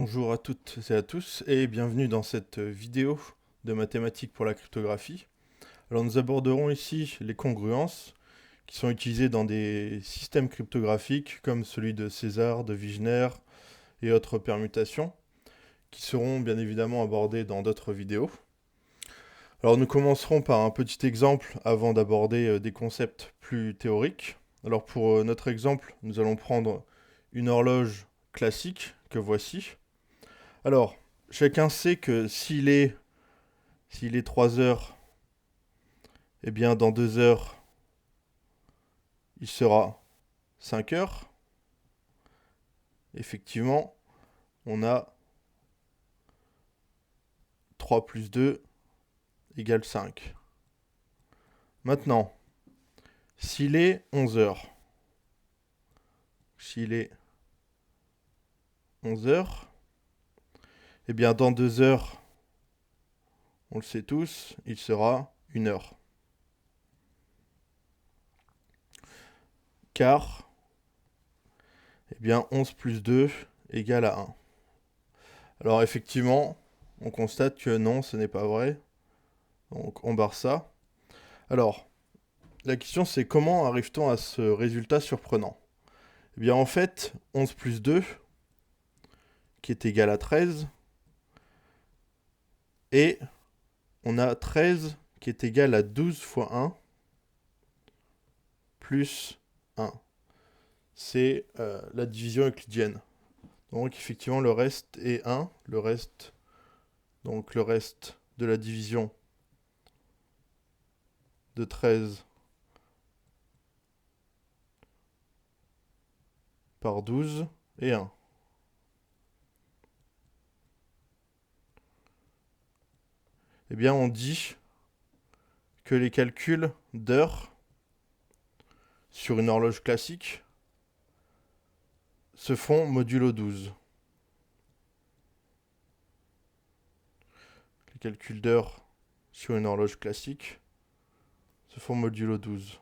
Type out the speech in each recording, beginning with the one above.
Bonjour à toutes et à tous et bienvenue dans cette vidéo de mathématiques pour la cryptographie. Alors nous aborderons ici les congruences qui sont utilisées dans des systèmes cryptographiques comme celui de César, de Wigner et autres permutations qui seront bien évidemment abordées dans d'autres vidéos. Alors nous commencerons par un petit exemple avant d'aborder des concepts plus théoriques. Alors pour notre exemple, nous allons prendre une horloge classique que voici. Alors, chacun sait que s'il est 3 heures, eh bien dans 2 heures, il sera 5 heures. Effectivement, on a 3 plus 2 égale 5. Maintenant, s'il est 11 heures, s'il est 11 heures, eh bien dans 2 heures, on le sait tous, il sera 1 heure. Car, eh bien 11 plus 2 égale à 1. Alors effectivement, on constate que non, ce n'est pas vrai. Donc on barre ça. Alors, la question c'est comment arrive-t-on à ce résultat surprenant? Eh bien en fait, 11 plus 2, qui est égal à 13, et on a 13 qui est égal à 12 fois 1, plus 1. C'est la division euclidienne. Donc effectivement le reste est 1, donc le reste de la division de 13 par 12 est 1. Eh bien on dit que les calculs d'heures sur une horloge classique se font modulo 12. Les calculs d'heures sur une horloge classique se font modulo 12.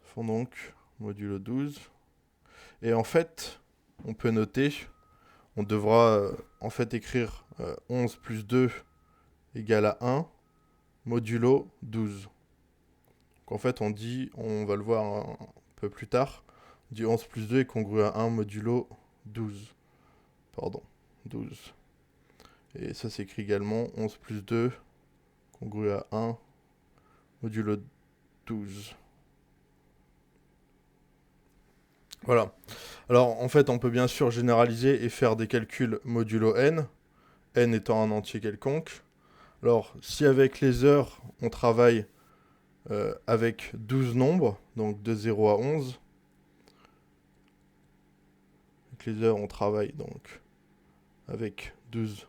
Font donc modulo 12. Et en fait, on peut noter, on devra en fait écrire 11 plus 2 égale à 1 modulo 12. Donc en fait, on va le voir un peu plus tard, on dit 11 plus 2 est congru à 1 modulo 12. Pardon, 12. Et ça s'écrit également 11 plus 2 congru à 1 modulo 12. Voilà. Alors en fait, on peut bien sûr généraliser et faire des calculs modulo n, n étant un entier quelconque. Alors si avec les heures, on travaille avec 12 nombres, donc de 0 à 11, avec les heures, on travaille donc avec 12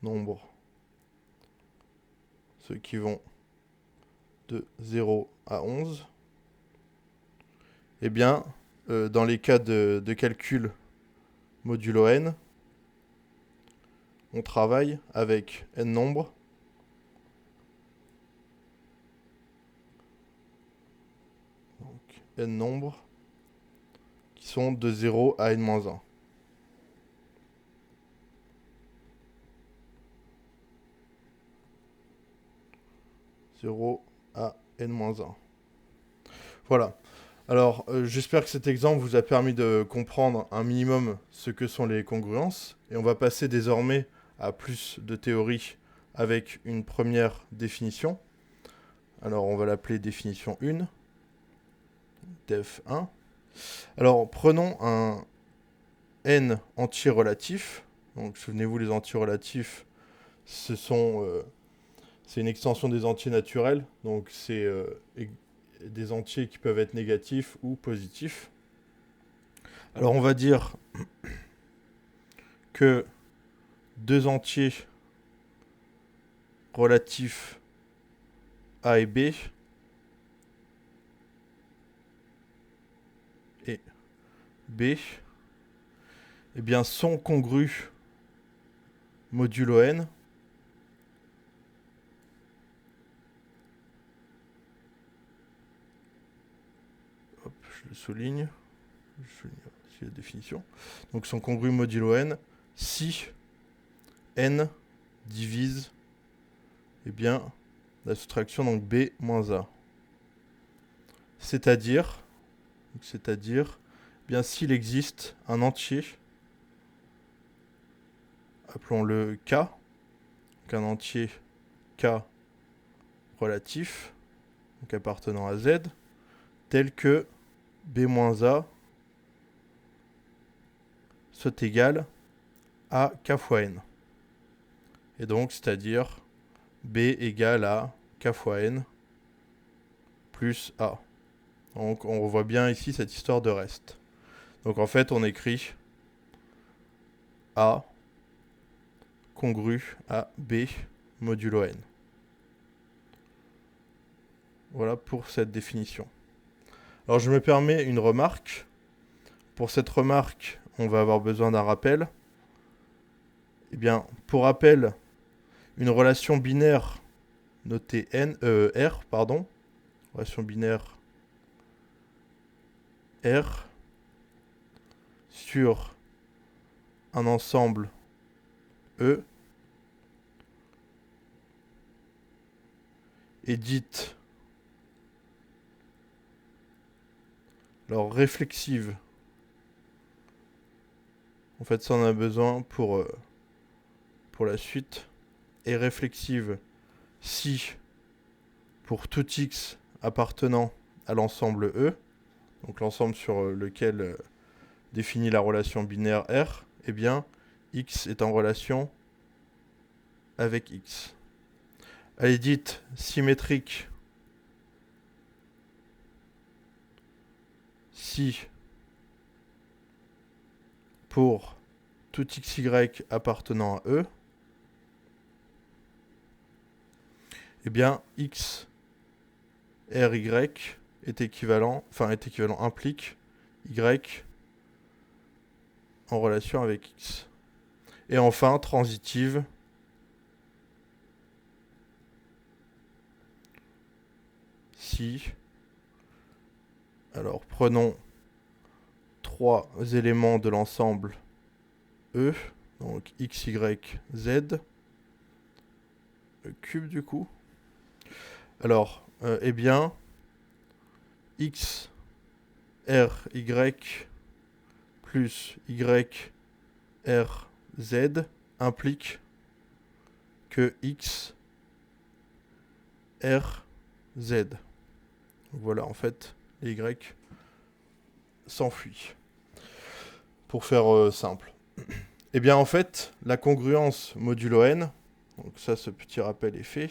nombres, ceux qui vont de 0 à 11, eh bien, dans les cas de calcul modulo n, on travaille avec n nombres, donc n nombres, qui sont de 0 à n-1. 0 à n-1. Voilà. Alors, j'espère que cet exemple vous a permis de comprendre un minimum ce que sont les congruences. Et on va passer désormais à plus de théorie avec une première définition. Alors, on va l'appeler définition 1, def 1. Alors, prenons un n entier relatif. Donc, souvenez-vous, les entiers relatifs, c'est une extension des entiers naturels. Donc, c'est des entiers qui peuvent être négatifs ou positifs. Alors on va dire que deux entiers relatifs A et B et B eh bien, sont congrus modulo n je le souligne. Je souligne ici la définition. Donc sont congrus modulo n si n divise bien la soustraction donc b moins a. C'est-à-dire bien s'il existe un entier, appelons-le k, donc un entier k relatif, donc appartenant à z, tel que b moins a soit égal à k fois n. Et donc, c'est-à-dire b égale à k fois n plus a. Donc, on revoit bien ici cette histoire de reste. Donc, en fait, on écrit a congru à b modulo n. Voilà pour cette définition. Alors, je me permets une remarque. Pour cette remarque, on va avoir besoin d'un rappel. Eh bien, pour rappel, une relation binaire notée R, relation binaire R sur un ensemble E est dite alors réflexive. En fait, ça on a besoin pour la suite. Est réflexive si pour tout x appartenant à l'ensemble E, donc l'ensemble sur lequel définit la relation binaire R, eh bien x est en relation avec x. Elle est dite symétrique si pour tout xy appartenant à E, eh bien x ry est équivalent, implique y en relation avec x. Et enfin, transitive si, alors prenons trois éléments de l'ensemble E, donc x, y, z, le cube du coup. Alors, eh bien, x, r, y, plus y, r, z implique que x, r, z. Voilà, en fait, les y s'enfuient. Pour faire simple. Eh bien, en fait, la congruence modulo n, donc ça, ce petit rappel est fait.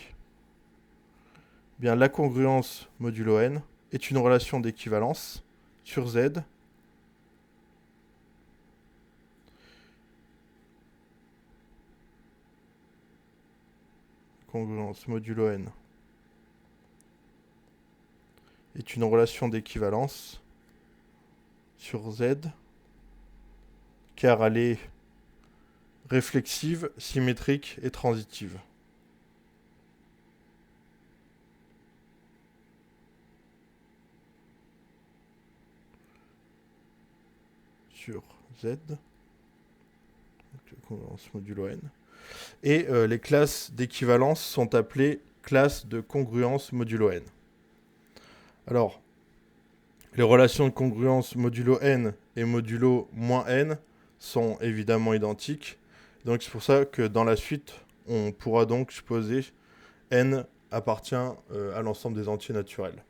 Eh bien, la congruence modulo n est une relation d'équivalence sur z congruence modulo n est une relation d'équivalence sur z car elle est réflexive, symétrique et transitive. Sur z, donc congruence modulo n. Et les classes d'équivalence sont appelées classes de congruence modulo n. Alors, les relations de congruence modulo n et modulo moins n sont évidemment identiques. Donc c'est pour ça que dans la suite, on pourra donc supposer n appartient à l'ensemble des entiers naturels.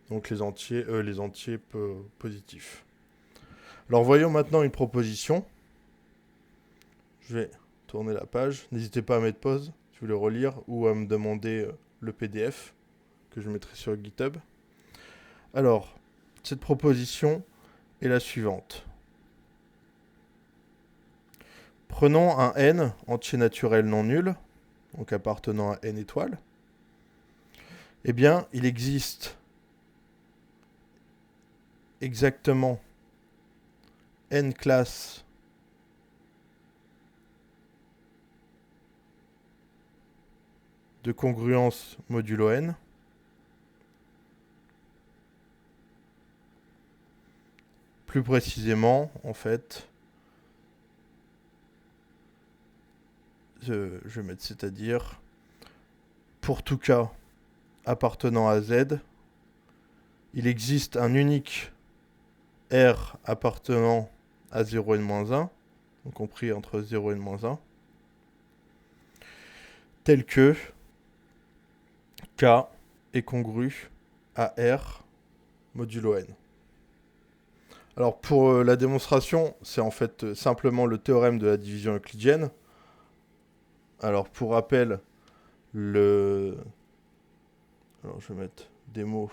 Donc les entiers positifs. Alors voyons maintenant une proposition. Je vais tourner la page. N'hésitez pas à mettre pause si vous voulez relire ou à me demander le PDF que je mettrai sur GitHub. Alors, cette proposition est la suivante. Prenons un n entier naturel non nul, donc appartenant à n étoiles. Eh bien, il existe exactement n classes de congruence modulo n. plus précisément, en fait, je vais mettre c'est-à-dire, pour tout cas appartenant à Z, il existe un unique R appartenant à 0 et -1, donc compris entre 0 et -1, tel que K est congru à R modulo N. Alors pour la démonstration, c'est en fait simplement le théorème de la division euclidienne. Alors pour rappel, alors je vais mettre des mots.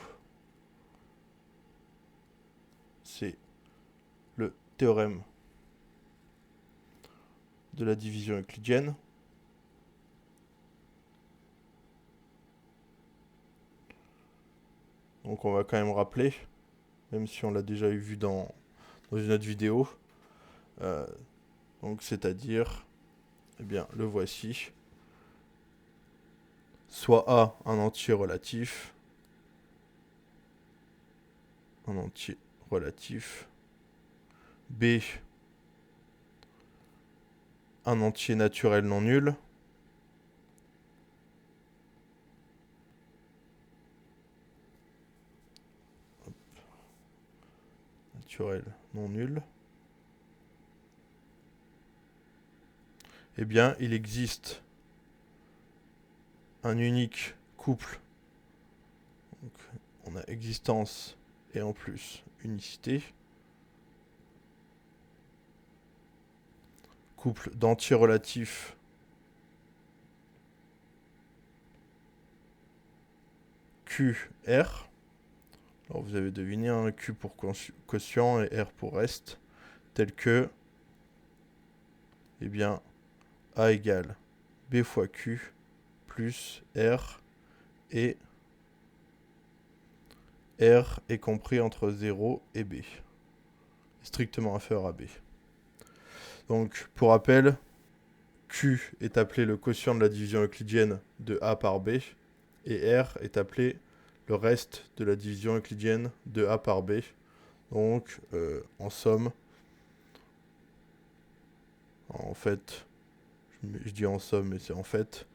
C'est le théorème de la division euclidienne. Donc on va quand même rappeler, même si on l'a déjà vu dans une autre vidéo. Donc c'est-à-dire, eh bien, le voici. Soit A, un entier relatif. B, un entier naturel non nul. Naturel non nul. Eh bien, il existe un unique couple. Donc, on a existence et en plus unicité. Couple d'entiers relatifs QR. Alors vous avez deviné, un Q pour quotient et R pour reste, tel que, eh bien, A égale B fois Q plus R, et R est compris entre 0 et B, strictement inférieur à B. Donc, pour rappel, Q est appelé le quotient de la division euclidienne de A par B, et R est appelé le reste de la division euclidienne de A par B. Donc, en somme, en fait, je dis en somme, mais c'est en fait,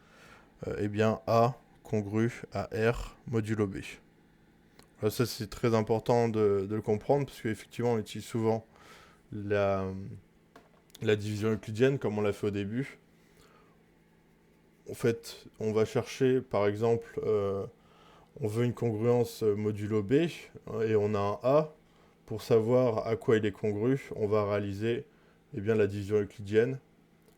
eh bien, A congru à R modulo B. Alors ça, c'est très important de le comprendre, parce qu'effectivement, on utilise souvent la division euclidienne, comme on l'a fait au début. En fait, on va chercher, par exemple, on veut une congruence modulo B, et on a un A. Pour savoir à quoi il est congru, on va réaliser eh bien, la division euclidienne.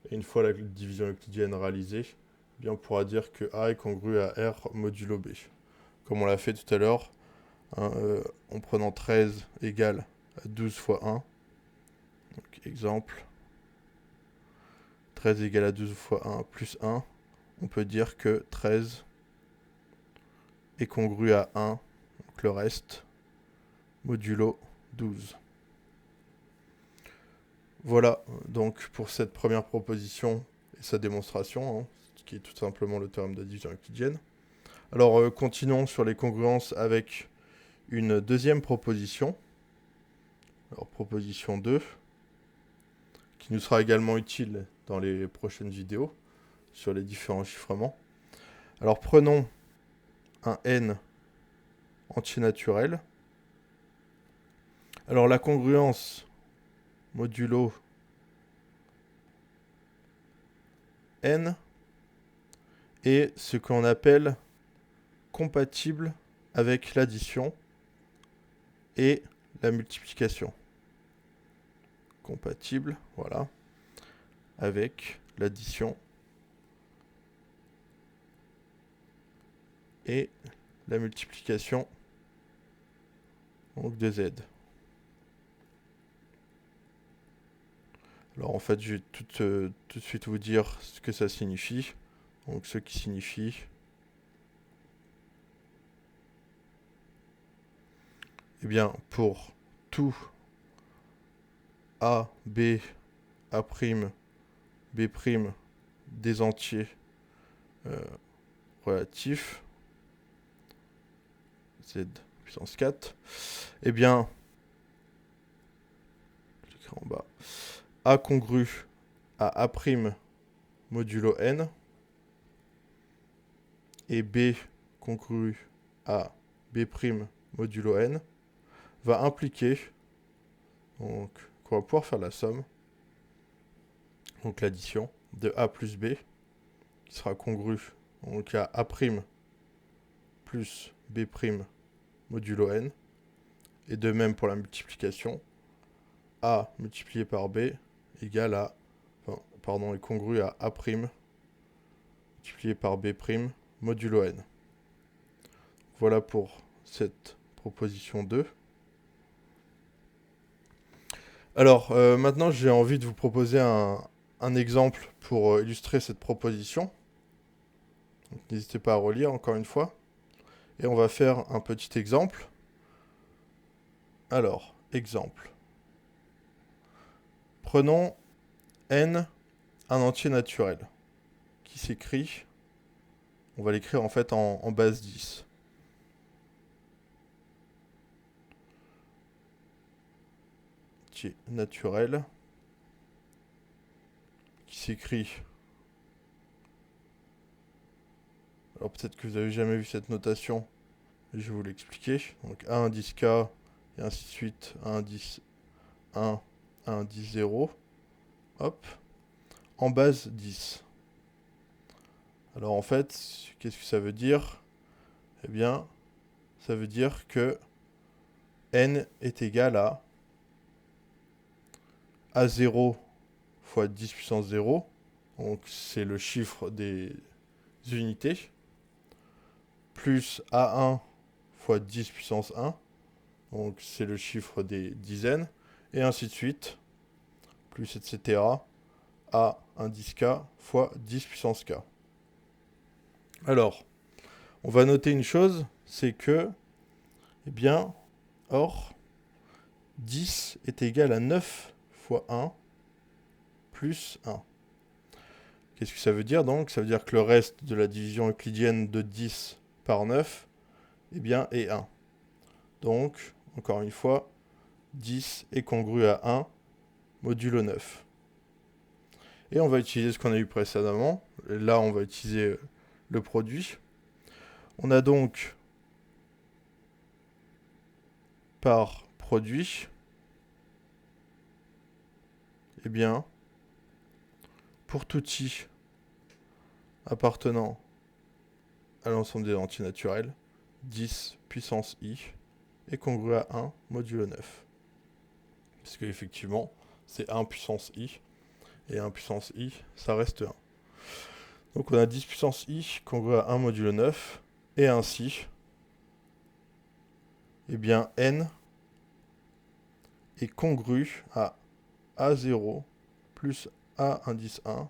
Et une fois la division euclidienne réalisée, eh bien, on pourra dire que A est congru à R modulo B. Comme on l'a fait tout à l'heure, hein, en prenant 13 égale à 12 fois 1. Donc, exemple, 13 égale à 12 fois 1 plus 1. On peut dire que 13 est congru à 1, donc le reste, modulo 12. Voilà donc pour cette première proposition et sa démonstration, hein, qui est tout simplement le théorème de la division euclidienne. Alors continuons sur les congruences avec une deuxième proposition. Alors proposition 2, qui nous sera également utile dans les prochaines vidéos sur les différents chiffrements. Alors prenons un n entier naturel. Alors la congruence modulo n est ce qu'on appelle compatible avec l'addition et la multiplication. Compatible, voilà, avec l'addition et la multiplication donc de z. Alors en fait, je vais tout de suite vous dire ce que ça signifie. Donc ce qui signifie eh bien pour tout A, B, A', B', des entiers relatifs, Z puissance 4, eh bien tout en bas, A congru à A' modulo n, et B congru à B' modulo n, va impliquer, donc qu'on va pouvoir faire la somme, donc l'addition de A plus B, qui sera congru donc à A' plus B' modulo n, et de même pour la multiplication, A multiplié par B égale à, est congru à A' multiplié par B' modulo n. Voilà pour cette proposition 2. Alors, maintenant, j'ai envie de vous proposer un exemple pour illustrer cette proposition. N'hésitez pas à relire encore une fois. Et on va faire un petit exemple. Alors, exemple. Prenons n, un entier naturel, qui s'écrit, on va l'écrire en fait en base 10. Entier naturel, qui s'écrit... Alors peut-être que vous n'avez jamais vu cette notation, je vais vous l'expliquer. Donc A indice K, et ainsi de suite, A indice 1, A indice 0, hop, en base 10. Alors en fait, qu'est-ce que ça veut dire? Eh bien, ça veut dire que n est égal à A0 fois 10 puissance 0, donc c'est le chiffre des unités, plus A1 fois 10 puissance 1, donc c'est le chiffre des dizaines, et ainsi de suite, plus etc. A indice K fois 10 puissance K. Alors, on va noter une chose, c'est que, eh bien, or, 10 est égal à 9 fois 1 plus 1. Qu'est-ce que ça veut dire donc? Ça veut dire que le reste de la division euclidienne de 10 par 9, eh bien, est 1. Donc, encore une fois, 10 est congru à 1 modulo 9. Et on va utiliser ce qu'on a eu précédemment. Là, on va utiliser le produit. On a donc par produit, eh bien, pour tout i appartenant à l'ensemble des entiers naturels, 10 puissance i est congru à 1 modulo 9. Parce qu'effectivement, c'est 1 puissance i, et 1 puissance i, ça reste 1. Donc on a 10 puissance i congru à 1 modulo 9, et ainsi, eh bien, n est congru à A0 plus A indice 1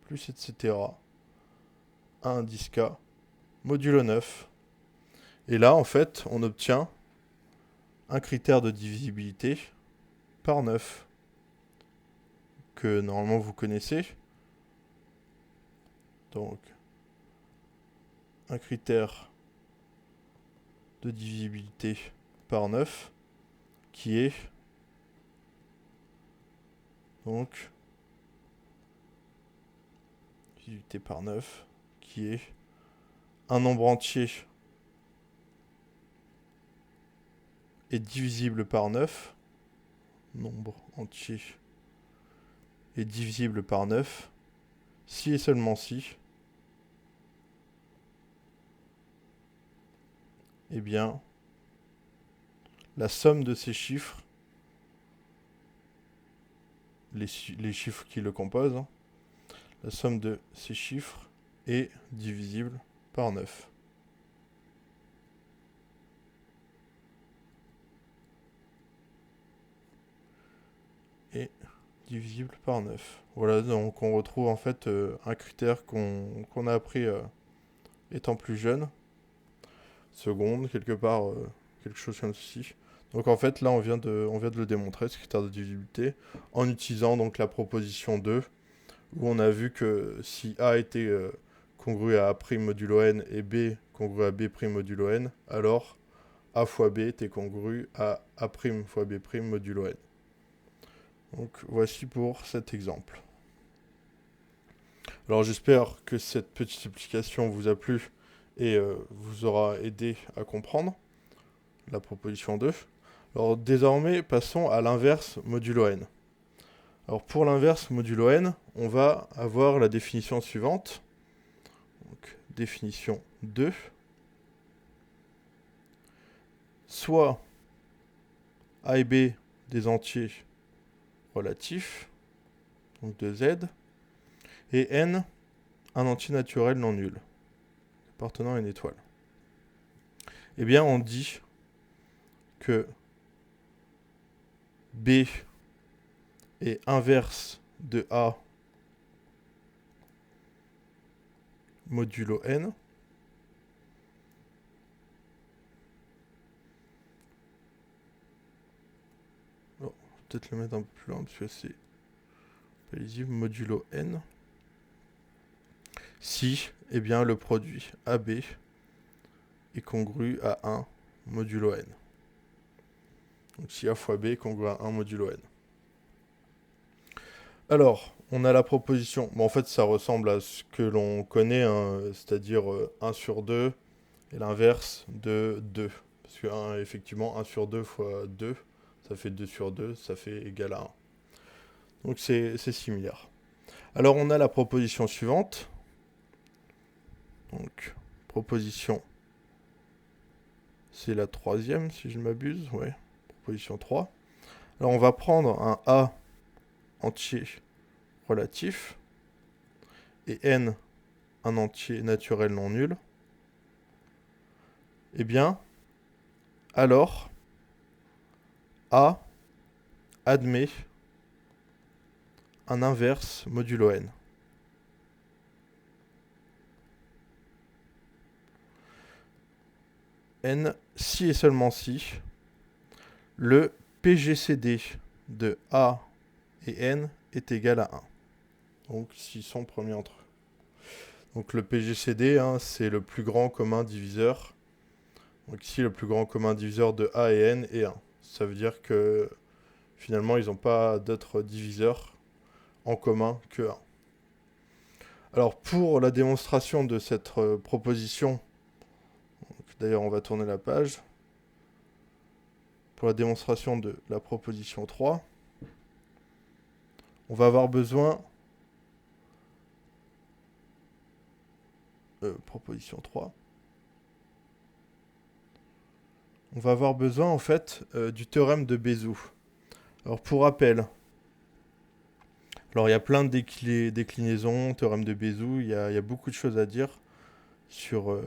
plus etc. A indice K modulo 9. Et là, en fait, on obtient un critère de divisibilité par 9 que normalement vous connaissez. Donc, un critère de divisibilité par 9 qui est donc divisité par 9 qui est un nombre entier est divisible par 9, nombre entier est divisible par 9 si et seulement si, eh bien, la somme de ces chiffres, les chiffres qui le composent, hein, la somme de ces chiffres est divisible par 9. Et divisible par 9. Voilà, donc on retrouve en fait un critère qu'on a appris étant plus jeune. Seconde, quelque part, quelque chose comme ceci. Donc en fait, là, on vient de le démontrer, ce critère de divisibilité, en utilisant donc la proposition 2, où on a vu que si A était congru à A' modulo n et B congru à B' modulo n, alors A fois B était congru à A' fois B' modulo n. Donc voici pour cet exemple. Alors j'espère que cette petite explication vous a plu et vous aura aidé à comprendre la proposition 2. Alors désormais, passons à l'inverse modulo n. Alors pour l'inverse modulo n, on va avoir la définition suivante. Donc, définition 2. Soit A et B des entiers relatifs, donc de Z, et n un entier naturel non nul, appartenant à une étoile. Eh bien, on dit que B est inverse de A modulo n. Bon, peut-être le mettre un peu plus loin parce que c'est pas lisible. Modulo n. Si, eh bien, le produit AB est congru à 1 modulo n. Donc si A fois B est congru à 1 modulo n. Alors, on a la proposition. Bon, en fait, ça ressemble à ce que l'on connaît, hein, c'est-à-dire 1 sur 2 et l'inverse de 2. Parce que effectivement, 1 sur 2 fois 2, ça fait 2 sur 2, ça fait égal à 1. Donc c'est similaire. Alors on a la proposition suivante. Donc, proposition, c'est la troisième si je ne m'abuse. Ouais, proposition 3. Alors on va prendre un A entier relatif et n un entier naturel non nul. Eh bien, alors, A admet un inverse modulo n. N, si et seulement si, le PGCD de A et n est égal à 1. Donc, s'ils sont premiers entre eux. Donc, le PGCD, hein, c'est le plus grand commun diviseur. Donc, ici, le plus grand commun diviseur de A et n est 1. Ça veut dire que, finalement, ils n'ont pas d'autres diviseurs en commun que 1. Alors, pour la démonstration de cette proposition, d'ailleurs, on va tourner la page. Pour la démonstration de la proposition 3, on va avoir besoin... proposition 3. On va avoir besoin, en fait, du théorème de Bézout. Alors, pour rappel... Alors, il y a plein de déclinaisons, théorème de Bézout, il y a beaucoup de choses à dire sur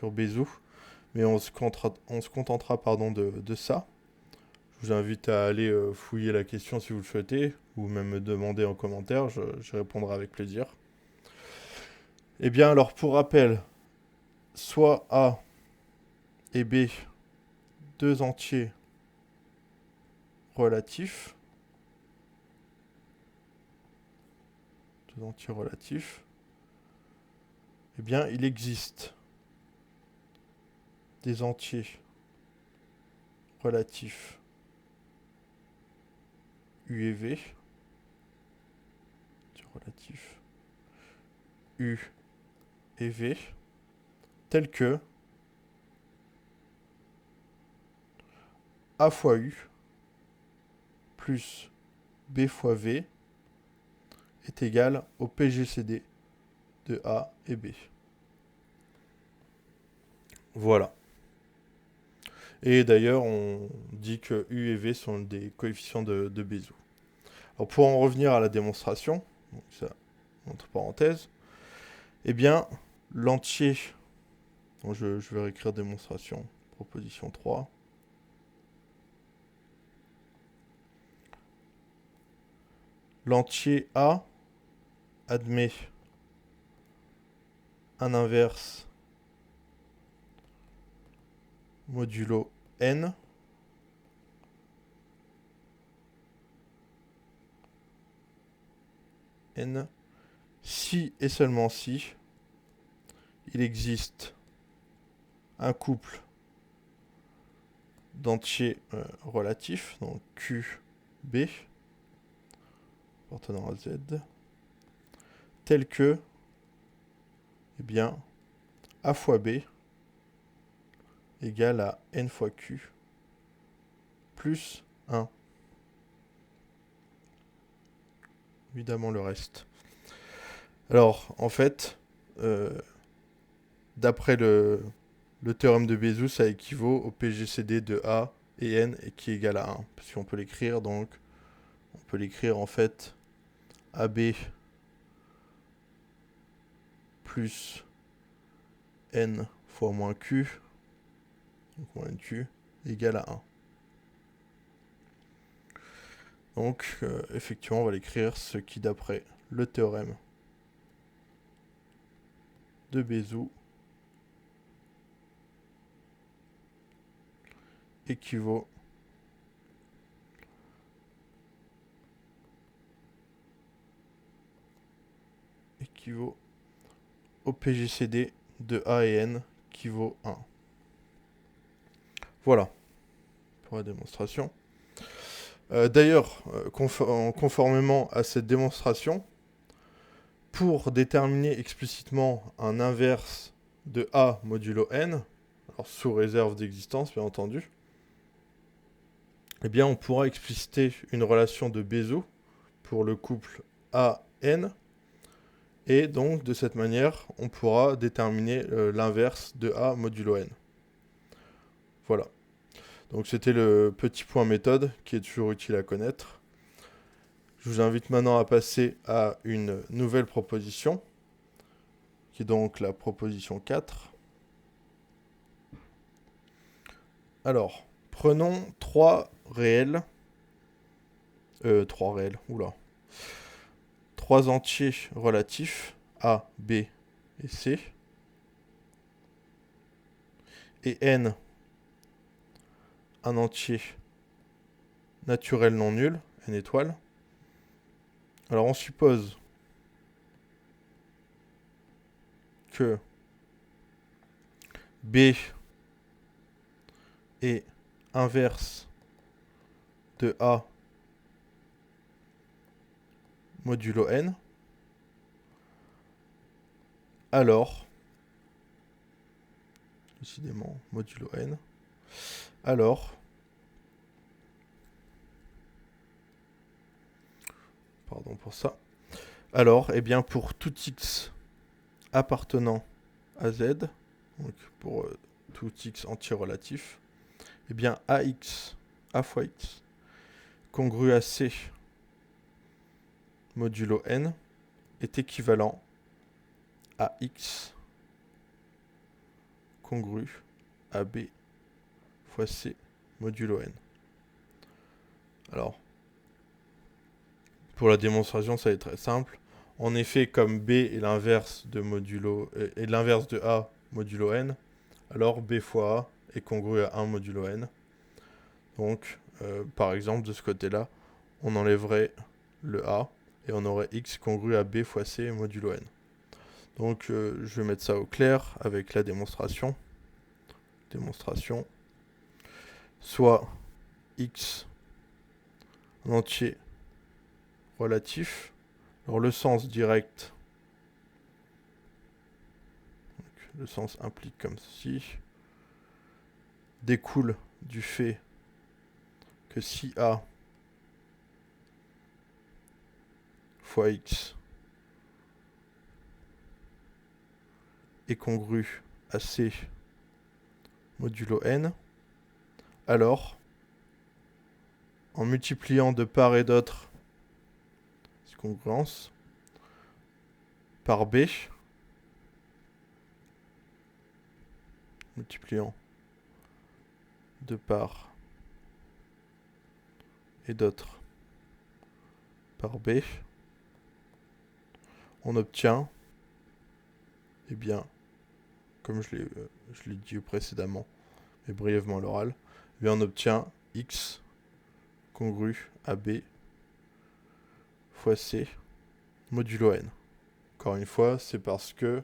Bézout. Mais on se contentera de ça. Je vous invite à aller fouiller la question si vous le souhaitez, ou même me demander en commentaire, je répondrai avec plaisir. Eh bien alors pour rappel, soit A et B, deux entiers relatifs. Eh bien il existe des entiers relatifs U et V, relatifs U et V, tels que A fois U plus B fois V est égal au PGCD de A et B. Voilà. Et d'ailleurs, on dit que U et V sont des coefficients de Bézout. Alors pour en revenir à la démonstration, donc ça, entre parenthèses, eh bien, l'entier, je vais réécrire démonstration, proposition 3. L'entier A admet un inverse modulo n si et seulement si il existe un couple d'entiers relatifs, donc QB, appartenant à Z, tel que, eh bien, A fois B égale à N fois Q plus 1. Évidemment le reste. Alors, en fait, d'après le théorème de Bézout, ça équivaut au PGCD de A et N et qui est égal à 1. Parce qu'on peut l'écrire, donc, on peut l'écrire en fait AB plus N fois moins Q, donc moins NQ, égale à 1. Donc, effectivement, on va l'écrire, ce qui, d'après le théorème de Bézout, équivaut au PGCD de A et N qui vaut 1. Voilà pour la démonstration. D'ailleurs, conformément à cette démonstration, pour déterminer explicitement un inverse de A modulo N, alors sous réserve d'existence bien entendu, eh bien on pourra expliciter une relation de Bézout pour le couple A-N, et donc de cette manière on pourra déterminer l'inverse de A modulo N. Voilà. Donc c'était le petit point méthode qui est toujours utile à connaître. Je vous invite maintenant à passer à une nouvelle proposition, qui est donc la proposition 4. Alors, prenons trois entiers relatifs, A, B et C, et N, un entier naturel non nul, N étoile. Alors on suppose que B est inverse de A modulo N, alors, décidément, modulo N, alors, pardon pour ça, alors, eh bien, pour tout X appartenant à Z, donc pour tout X entier relatif, eh bien, AX, A fois X, congru à C modulo N, est équivalent à X congru à B fois C modulo N. Alors, pour la démonstration, ça va être très simple. En effet, comme B est l'inverse de A modulo N, alors B fois A est congru à 1 modulo N. Donc, par exemple, de ce côté-là, on enlèverait le A et on aurait X congru à B fois C modulo N. Donc, je vais mettre ça au clair avec la démonstration. Soit X en entier relatif. Alors le sens direct, le sens implique comme ceci, découle du fait que si A fois X est congru à C modulo N, alors en multipliant de part et d'autre cette congruence par B, multipliant de part et d'autre par B, on obtient, eh bien, comme je l'ai dit précédemment, mais brièvement à l'oral, eh bien on obtient X congru à B fois C modulo N. Encore une fois, c'est parce que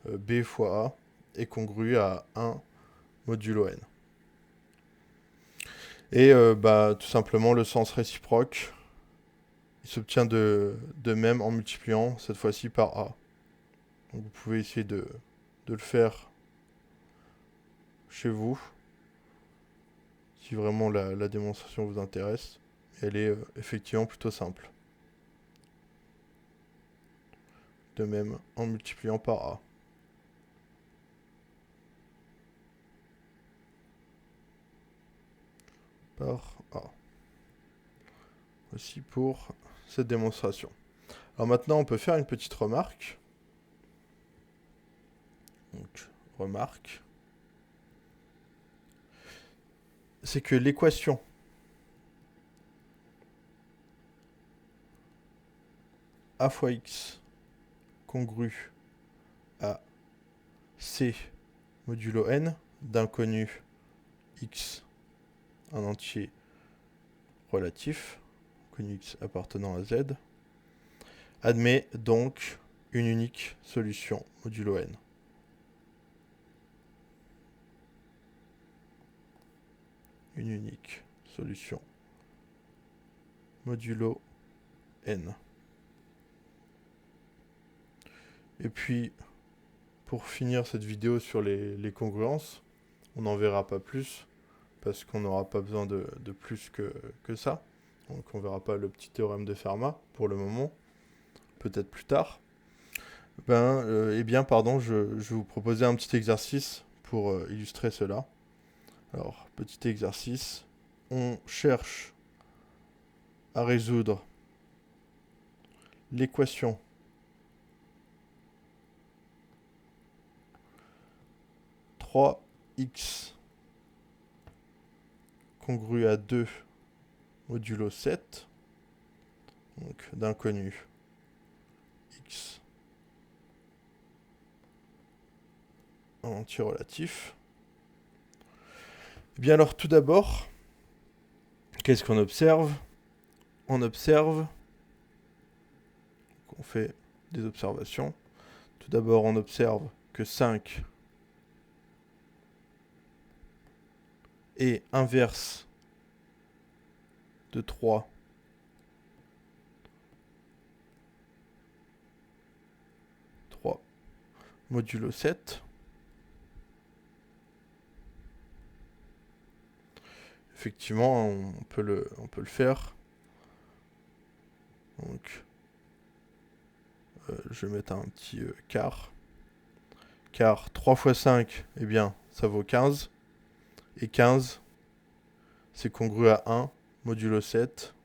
B fois A est congru à 1 modulo N. Et tout simplement, le sens réciproque il s'obtient de même en multipliant cette fois-ci par A. Donc vous pouvez essayer de le faire chez vous, si vraiment la démonstration vous intéresse. Elle est effectivement plutôt simple. De même en multipliant par A. Par A. Voici pour cette démonstration. Alors maintenant, on peut faire une petite remarque. Donc, remarque. C'est que l'équation A fois X congrue à C modulo N d'inconnu X, un entier relatif, connu X appartenant à Z, admet donc une unique solution modulo N. Une unique solution modulo N. Et puis, pour finir cette vidéo sur les congruences, on n'en verra pas plus, parce qu'on n'aura pas besoin de plus que ça. Donc on ne verra pas le petit théorème de Fermat pour le moment, peut-être plus tard. Eh bien, pardon, je vais vous proposer un petit exercice pour illustrer cela. Alors, petit exercice, on cherche à résoudre l'équation x congrue à 2 modulo 7, donc d'inconnu x en entier relatif. Eh bien alors tout d'abord, qu'est-ce qu'on observe? On observe, on fait des observations. Tout d'abord, on observe que 5 est inverse de 3 modulo 7. Effectivement, on peut le faire. Donc, je vais mettre un petit quart. Car 3 fois 5, eh bien, ça vaut 15. Et 15, c'est congru à 1 modulo 7.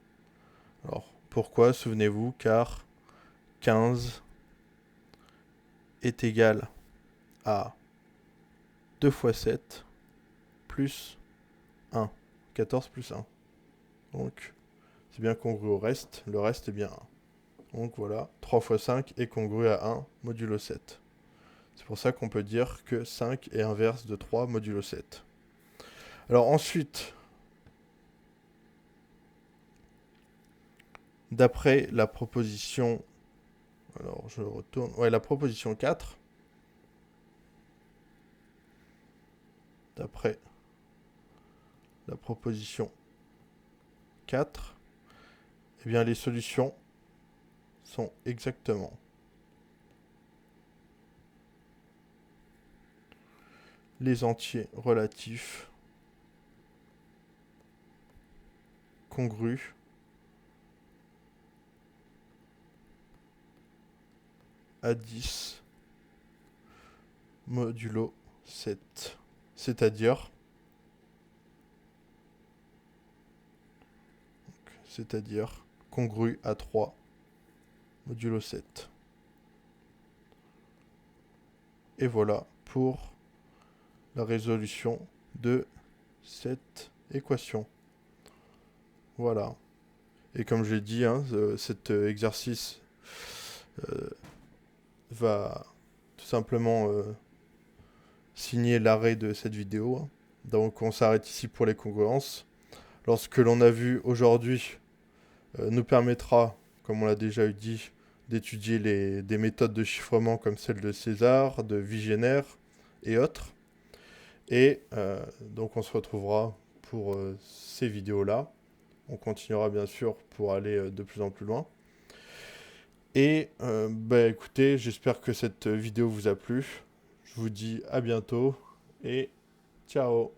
Alors, pourquoi? Souvenez-vous, car 15 est égal à 2 fois 7 plus 1. 14 plus 1. Donc, c'est bien congru au reste. Le reste est bien 1. Donc voilà, 3 fois 5 est congru à 1 modulo 7. C'est pour ça qu'on peut dire que 5 est inverse de 3 modulo 7. Alors ensuite, d'après la proposition... Alors je retourne... Ouais, la proposition 4. D'après la proposition 4, eh bien les solutions sont exactement les entiers relatifs congrus à 10 modulo 7. C'est-à-dire congru à 3 modulo 7. Et voilà pour la résolution de cette équation. Voilà. Et comme je l'ai dit, hein, cet exercice va tout simplement signer l'arrêt de cette vidéo. Hein. Donc on s'arrête ici pour les congruences. Lorsque l'on a vu aujourd'hui nous permettra, comme on l'a déjà dit, d'étudier des méthodes de chiffrement comme celle de César, de Vigenère et autres. Et donc on se retrouvera pour ces vidéos-là On continuera bien sûr pour aller de plus en plus loin. Et bah écoutez, j'espère que cette vidéo vous a plu. Je vous dis à bientôt et ciao.